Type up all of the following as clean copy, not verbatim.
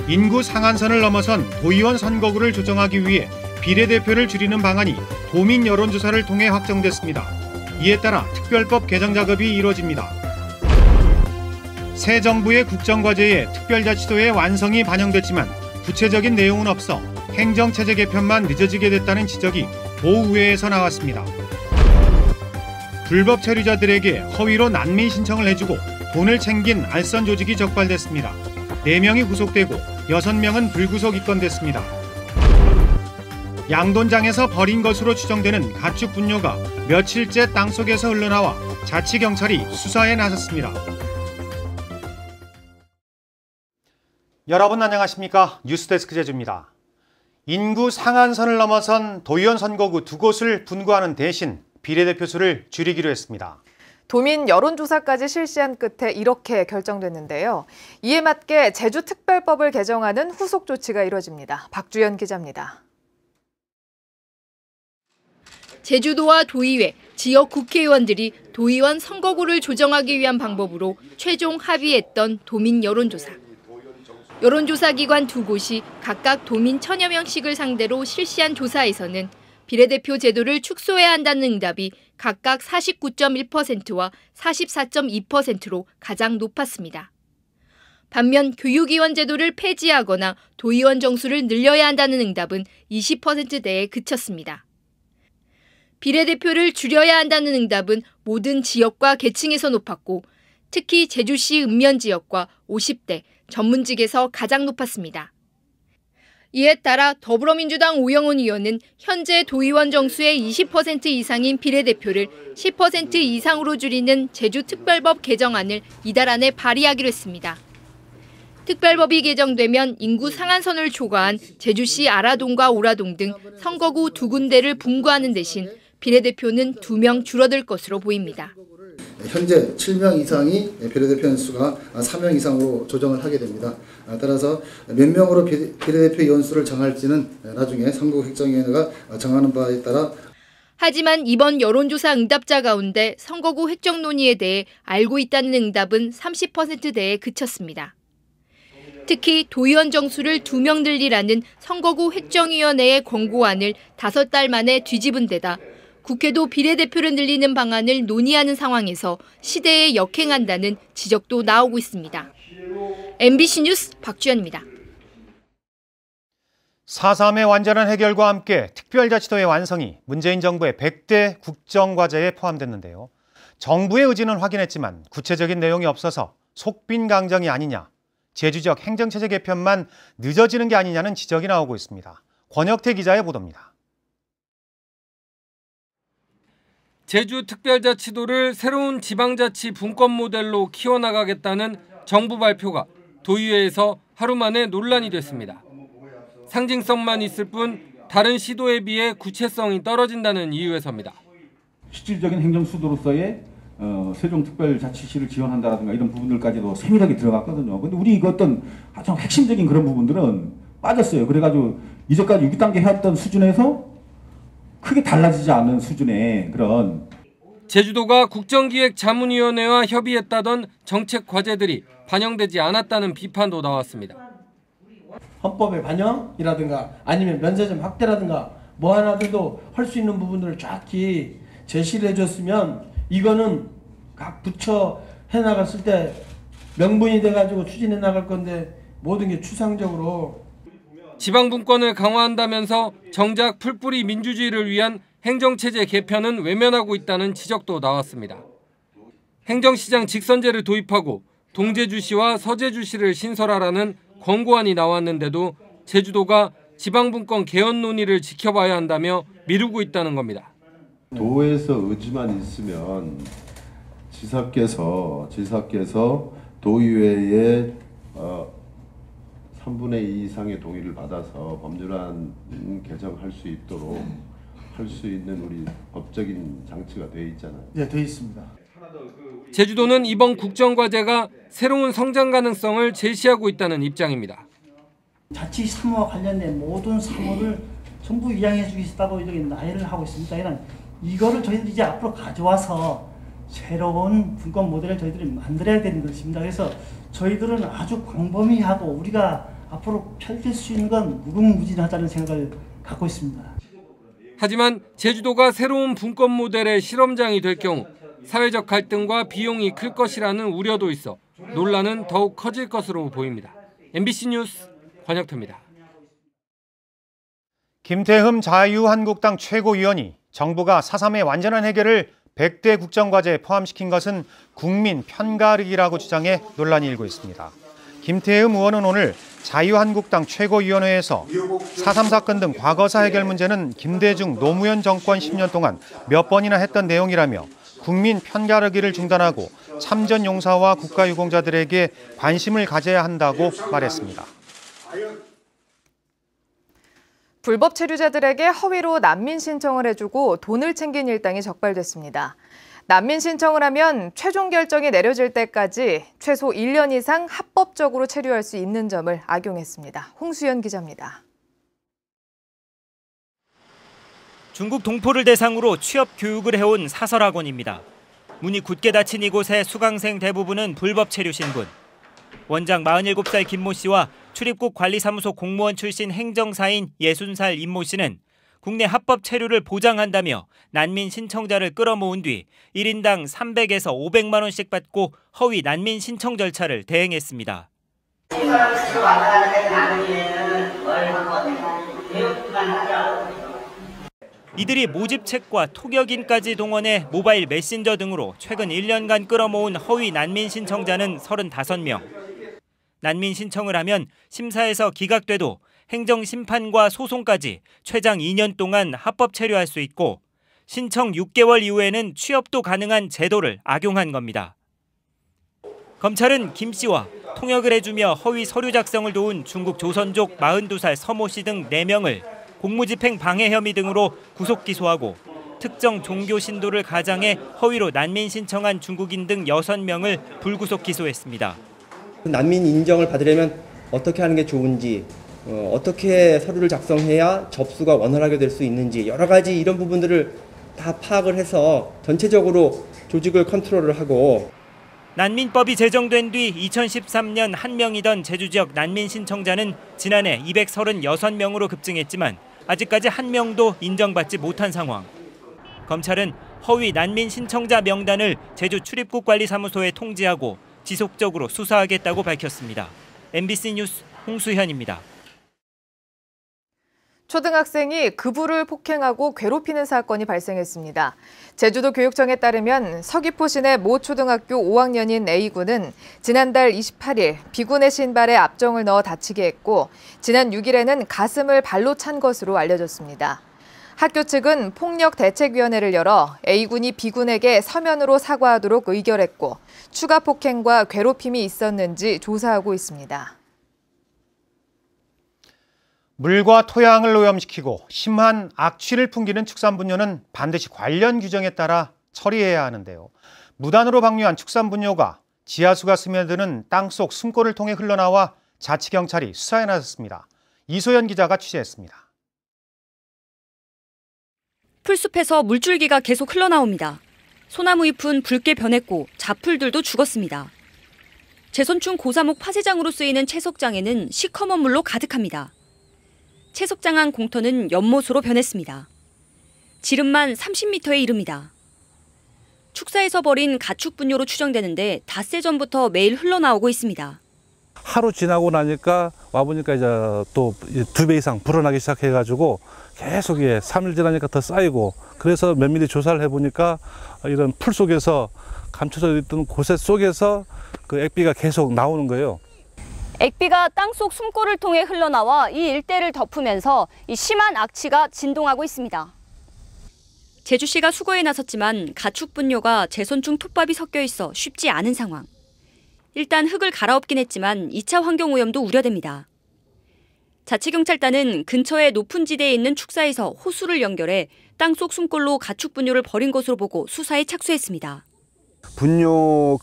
인구 상한선을 넘어선 도의원 선거구를 조정하기 위해 비례대표를 줄이는 방안이 도민 여론조사를 통해 확정됐습니다. 이에 따라 특별법 개정 작업이 이루어집니다. 새 정부의 국정과제에 특별자치도의 완성이 반영됐지만 구체적인 내용은 없어 행정체제 개편만 늦어지게 됐다는 지적이 도의회에서 나왔습니다. 불법 체류자들에게 허위로 난민 신청을 해주고 돈을 챙긴 알선 조직이 적발됐습니다. 4명이 구속되고 6명은 불구속 입건됐습니다. 양돈장에서 버린 것으로 추정되는 가축 분뇨가 며칠째 땅속에서 흘러나와 자치경찰이 수사에 나섰습니다. 여러분 안녕하십니까? 뉴스데스크 제주입니다. 인구 상한선을 넘어선 도의원 선거구 2곳을 분구하는 대신 비례대표 수를 줄이기로 했습니다. 도민 여론조사까지 실시한 끝에 이렇게 결정됐는데요. 이에 맞게 제주특별법을 개정하는 후속 조치가 이뤄집니다. 박주연 기자입니다. 제주도와 도의회, 지역 국회의원들이 도의원 선거구를 조정하기 위한 방법으로 최종 합의했던 도민 여론조사. 여론조사 기관 2곳이 각각 도민 1000여 명씩을 상대로 실시한 조사에서는 비례대표 제도를 축소해야 한다는 응답이 각각 49.1%와 44.2%로 가장 높았습니다. 반면 교육위원 제도를 폐지하거나 도의원 정수를 늘려야 한다는 응답은 20%대에 그쳤습니다. 비례대표를 줄여야 한다는 응답은 모든 지역과 계층에서 높았고 특히 제주시 읍면 지역과 50대, 전문직에서 가장 높았습니다. 이에 따라 더불어민주당 오영훈 의원은 현재 도의원 정수의 20% 이상인 비례대표를 10% 이상으로 줄이는 제주특별법 개정안을 이달 안에 발의하기로 했습니다. 특별법이 개정되면 인구 상한선을 초과한 제주시 아라동과 오라동 등 선거구 2군데를 분구하는 대신 비례대표는 2명 줄어들 것으로 보입니다. 현재 7명 이상이 비례대표 수가 3명 이상으로 조정을 하게 됩니다. 따라서 몇 명으로 비례대표 의원수를 정할지는 나중에 선거구획정위원회가 정하는 바에 따라. 하지만 이번 여론조사 응답자 가운데 선거구 획정 논의에 대해 알고 있다는 응답은 30%대에 그쳤습니다. 특히 도의원 정수를 2명 늘리라는 선거구 획정위원회의 권고안을 5달 만에 뒤집은 데다 국회도 비례대표를 늘리는 방안을 논의하는 상황에서 시대에 역행한다는 지적도 나오고 있습니다. MBC 뉴스 박주연입니다. 4.3의 완전한 해결과 함께 특별자치도의 완성이 문재인 정부의 100대 국정과제에 포함됐는데요. 정부의 의지는 확인했지만 구체적인 내용이 없어서 속빈강정이 아니냐, 제주적 행정체제 개편만 늦어지는 게 아니냐는 지적이 나오고 있습니다. 권혁태 기자의 보도입니다. 제주특별자치도를 새로운 지방자치 분권 모델로 키워나가겠다는 정부 발표가 도의회에서 하루 만에 논란이 됐습니다. 상징성만 있을 뿐 다른 시도에 비해 구체성이 떨어진다는 이유에서입니다. 실질적인 행정수도로서의 세종특별자치시를 지원한다라든가 이런 부분들까지도 세밀하게 들어갔거든요. 근데 우리 이거 어떤 가장 핵심적인 그런 부분들은 빠졌어요. 그래가지고 이제까지 6단계 해왔던 수준에서 크게 달라지지 않는 수준의 그런. 제주도가 국정기획자문위원회와 협의했다던 정책 과제들이 반영되지 않았다는 비판도 나왔습니다. 헌법의 반영이라든가 아니면 면세점 확대라든가 뭐 하나라도 할 수 있는 부분들을 정확히 제시를 해줬으면 이거는 각 부처 해나갔을 때 명분이 돼가지고 추진해 나갈 건데 모든 게 추상적으로. 지방분권을 강화한다면서 정작 풀뿌리 민주주의를 위한 행정체제 개편은 외면하고 있다는 지적도 나왔습니다. 행정시장 직선제를 도입하고 동제주시와 서제주시를 신설하라는 권고안이 나왔는데도 제주도가 지방분권 개헌 논의를 지켜봐야 한다며 미루고 있다는 겁니다. 도에서 의지만 있으면 지사께서 도의회에 3분의 2 이상의 동의를 받아서 법률안 개정할 수 있도록 할 수 있는 우리 법적인 장치가 되어 있잖아요. 네, 되어 있습니다. 제주도는 이번 국정과제가 새로운 성장 가능성을 제시하고 있다는 입장입니다. 자치 사무와 관련된 모든 사무를 전부 이양해 주겠다고 이렇게 나열을 하고 있습니다. 이거를 저희들이 이제 앞으로 가져와서 새로운 분권 모델을 저희들이 만들어야 되는 것입니다. 그래서 저희들은 아주 광범위하고 우리가 앞으로 펼칠 수 있는 건 무궁무진하다는 생각을 갖고 있습니다. 하지만 제주도가 새로운 분권 모델의 실험장이 될 경우 사회적 갈등과 비용이 클 것이라는 우려도 있어 논란은 더욱 커질 것으로 보입니다. MBC 뉴스 권혁태입니다. 김태흠 자유한국당 최고위원이 정부가 4.3의 완전한 해결을 100대 국정과제에 포함시킨 것은 국민 편가르기라고 주장해 논란이 일고 있습니다. 김태흠 의원은 오늘 자유한국당 최고위원회에서 4.3 사건 등 과거사 해결 문제는 김대중 노무현 정권 10년 동안 몇 번이나 했던 내용이라며 국민 편가르기를 중단하고 참전 용사와 국가유공자들에게 관심을 가져야 한다고 말했습니다. 불법 체류자들에게 허위로 난민 신청을 해주고 돈을 챙긴 일당이 적발됐습니다. 난민 신청을 하면 최종 결정이 내려질 때까지 최소 1년 이상 합법적으로 체류할 수 있는 점을 악용했습니다. 홍수연 기자입니다. 중국 동포를 대상으로 취업 교육을 해온 사설학원입니다. 문이 굳게 닫힌 이곳의 수강생 대부분은 불법 체류 신분. 원장 47살 김모 씨와 출입국 관리사무소 공무원 출신 행정사인 60살 임모 씨는 국내 합법 체류를 보장한다며 난민 신청자를 끌어모은 뒤 1인당 300에서 500만 원씩 받고 허위 난민 신청 절차를 대행했습니다. 이들이 모집책과 토격인까지 동원해 모바일 메신저 등으로 최근 1년간 끌어모은 허위 난민 신청자는 35명. 난민 신청을 하면 심사에서 기각돼도 행정심판과 소송까지 최장 2년 동안 합법 체류할 수 있고 신청 6개월 이후에는 취업도 가능한 제도를 악용한 겁니다. 검찰은 김 씨와 통역을 해주며 허위 서류 작성을 도운 중국 조선족 42살 서모 씨 등 4명을 공무집행 방해 혐의 등으로 구속 기소하고 특정 종교 신도를 가장해 허위로 난민 신청한 중국인 등 6명을 불구속 기소했습니다. 난민 인정을 받으려면 어떻게 하는 게 좋은지, 어떻게 서류를 작성해야 접수가 원활하게 될 수 있는지 여러 가지 이런 부분들을 다 파악을 해서 전체적으로 조직을 컨트롤을 하고 난민법이 제정된 뒤 2013년 1명이던 제주 지역 난민 신청자는 지난해 236명으로 급증했지만 아직까지 1명도 인정받지 못한 상황. 검찰은 허위 난민 신청자 명단을 제주 출입국관리사무소에 통지하고 지속적으로 수사하겠다고 밝혔습니다. MBC 뉴스 홍수현입니다. 초등학생이 급우를 폭행하고 괴롭히는 사건이 발생했습니다. 제주도 교육청에 따르면 서귀포시내 모 초등학교 5학년인 A군은 지난달 28일 B군의 신발에 압정을 넣어 다치게 했고 지난 6일에는 가슴을 발로 찬 것으로 알려졌습니다. 학교 측은 폭력대책위원회를 열어 A군이 B군에게 서면으로 사과하도록 의결했고 추가 폭행과 괴롭힘이 있었는지 조사하고 있습니다. 물과 토양을 오염시키고 심한 악취를 풍기는 축산분뇨는 반드시 관련 규정에 따라 처리해야 하는데요. 무단으로 방류한 축산분뇨가 지하수가 스며드는 땅속 숨골을 통해 흘러나와 자치경찰이 수사에 나섰습니다. 이소연 기자가 취재했습니다. 풀숲에서 물줄기가 계속 흘러나옵니다. 소나무 잎은 붉게 변했고 잡풀들도 죽었습니다. 제선충 고사목 파쇄장으로 쓰이는 채석장에는 시커먼 물로 가득합니다. 채석장한 공터는 연못으로 변했습니다. 지름만 30m에 이릅니다. 축사에서 버린 가축분뇨로 추정되는데 닷새 전부터 매일 흘러나오고 있습니다. 하루 지나고 나니까 와보니까 이제 또 2배 이상 불어나기 시작해가지고 계속 3일 지나니까 더 쌓이고 그래서 면밀히 조사를 해보니까 이런 풀 속에서 감춰져 있던 곳의 속에서 그 액비가 계속 나오는 거예요. 액비가 땅속 숨골을 통해 흘러나와 이 일대를 덮으면서 이 심한 악취가 진동하고 있습니다. 제주시가 수거에 나섰지만 가축분뇨가 제선충 톱밥이 섞여 있어 쉽지 않은 상황. 일단 흙을 갈아엎긴 했지만 2차 환경오염도 우려됩니다. 자치경찰단은 근처의 높은 지대에 있는 축사에서 호수를 연결해 땅속 숨골로 가축분뇨를 버린 것으로 보고 수사에 착수했습니다. 분뇨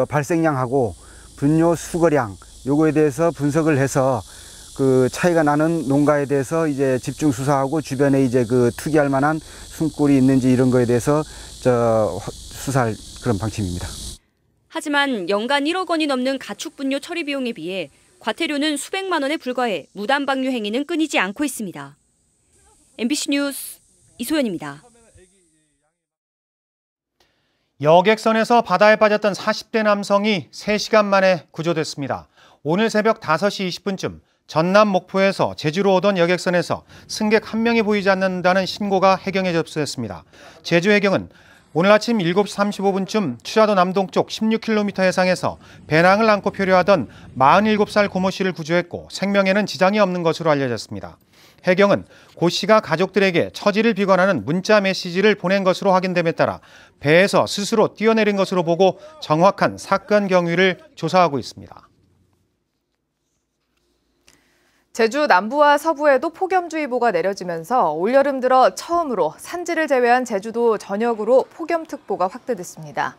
발생량하고 분뇨 수거량 요거에 대해서 분석을 해서 그 차이가 나는 농가에 대해서 이제 집중 수사하고 주변에 이제 그 투기할 만한 숨골이 있는지 이런 거에 대해서 수사할 그런 방침입니다. 하지만 연간 1억 원이 넘는 가축분뇨 처리 비용에 비해 과태료는 수백만 원에 불과해 무단 방류 행위는 끊이지 않고 있습니다. MBC 뉴스 이소연입니다. 여객선에서 바다에 빠졌던 40대 남성이 3시간 만에 구조됐습니다. 오늘 새벽 5시 20분쯤 전남 목포에서 제주로 오던 여객선에서 승객 1명이 보이지 않는다는 신고가 해경에 접수됐습니다. 제주 해경은 오늘 아침 7시 35분쯤 추자도 남동쪽 16km 해상에서 배낭을 안고 표류하던 47살 고모 씨를 구조했고 생명에는 지장이 없는 것으로 알려졌습니다. 해경은 고 씨가 가족들에게 처지를 비관하는 문자 메시지를 보낸 것으로 확인됨에 따라 배에서 스스로 뛰어내린 것으로 보고 정확한 사건 경위를 조사하고 있습니다. 제주 남부와 서부에도 폭염주의보가 내려지면서 올여름 들어 처음으로 산지를 제외한 제주도 전역으로 폭염특보가 확대됐습니다.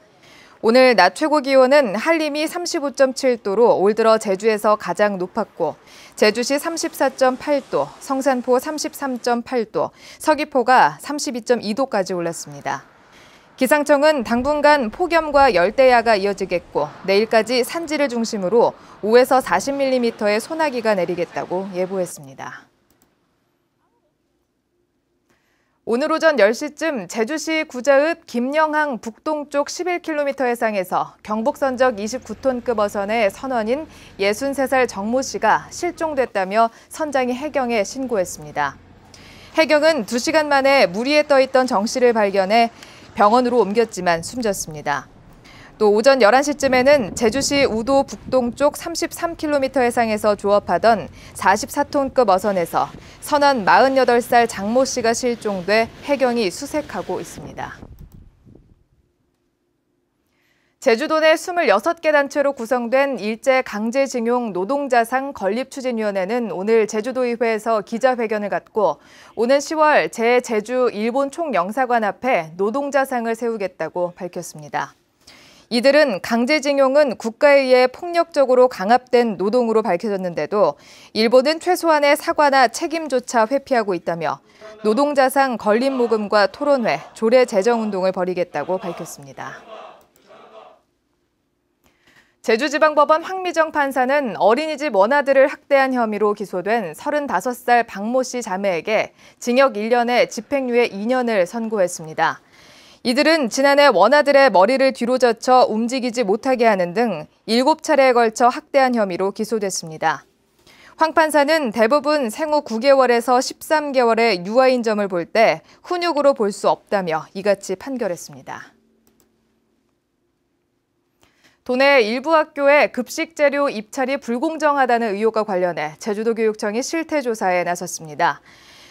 오늘 낮 최고 기온은 한림이 35.7도로 올 들어 제주에서 가장 높았고 제주시 34.8도, 성산포 33.8도, 서귀포가 32.2도까지 올랐습니다. 기상청은 당분간 폭염과 열대야가 이어지겠고 내일까지 산지를 중심으로 5에서 40mm의 소나기가 내리겠다고 예보했습니다. 오늘 오전 10시쯤 제주시 구자읍 김영항 북동쪽 11km 해상에서 경복선적 29톤급 어선의 선원인 63살 정모 씨가 실종됐다며 선장이 해경에 신고했습니다. 해경은 2시간 만에 물 위에 떠있던 정 씨를 발견해 병원으로 옮겼지만 숨졌습니다. 또 오전 11시쯤에는 제주시 우도 북동쪽 33km 해상에서 조업하던 44톤급 어선에서 선원 48살 장모 씨가 실종돼 해경이 수색하고 있습니다. 제주도 내 26개 단체로 구성된 일제 강제징용 노동자상 건립추진위원회는 오늘 제주도의회에서 기자회견을 갖고 오는 10월 제주 일본 총영사관 앞에 노동자상을 세우겠다고 밝혔습니다. 이들은 강제징용은 국가에 의해 폭력적으로 강압된 노동으로 밝혀졌는데도 일본은 최소한의 사과나 책임조차 회피하고 있다며 노동자상 건립 모금과 토론회, 조례 제정 운동을 벌이겠다고 밝혔습니다. 제주지방법원 황미정 판사는 어린이집 원아들을 학대한 혐의로 기소된 35살 박모 씨 자매에게 징역 1년에 집행유예 2년을 선고했습니다. 이들은 지난해 원아들의 머리를 뒤로 젖혀 움직이지 못하게 하는 등 7차례에 걸쳐 학대한 혐의로 기소됐습니다. 황 판사는 대부분 생후 9개월에서 13개월의 유아인 점을 볼 때 훈육으로 볼 수 없다며 이같이 판결했습니다. 도내 일부 학교의 급식 재료 입찰이 불공정하다는 의혹과 관련해 제주도교육청이 실태조사에 나섰습니다.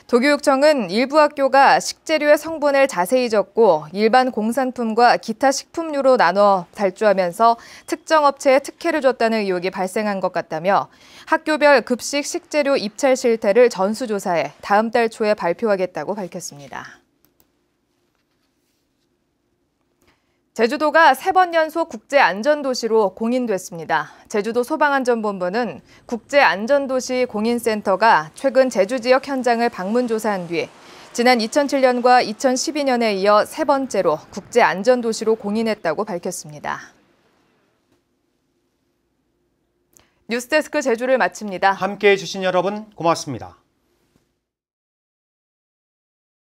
도교육청은 일부 학교가 식재료의 성분을 자세히 적고 일반 공산품과 기타 식품류로 나눠 발주하면서 특정 업체에 특혜를 줬다는 의혹이 발생한 것 같다며 학교별 급식 식재료 입찰 실태를 전수조사해 다음 달 초에 발표하겠다고 밝혔습니다. 제주도가 3번 연속 국제안전도시로 공인됐습니다. 제주도 소방안전본부는 국제안전도시 공인센터가 최근 제주 지역 현장을 방문 조사한 뒤 지난 2007년과 2012년에 이어 3번째로 국제안전도시로 공인했다고 밝혔습니다. 뉴스데스크 제주를 마칩니다. 함께해 주신 여러분 고맙습니다.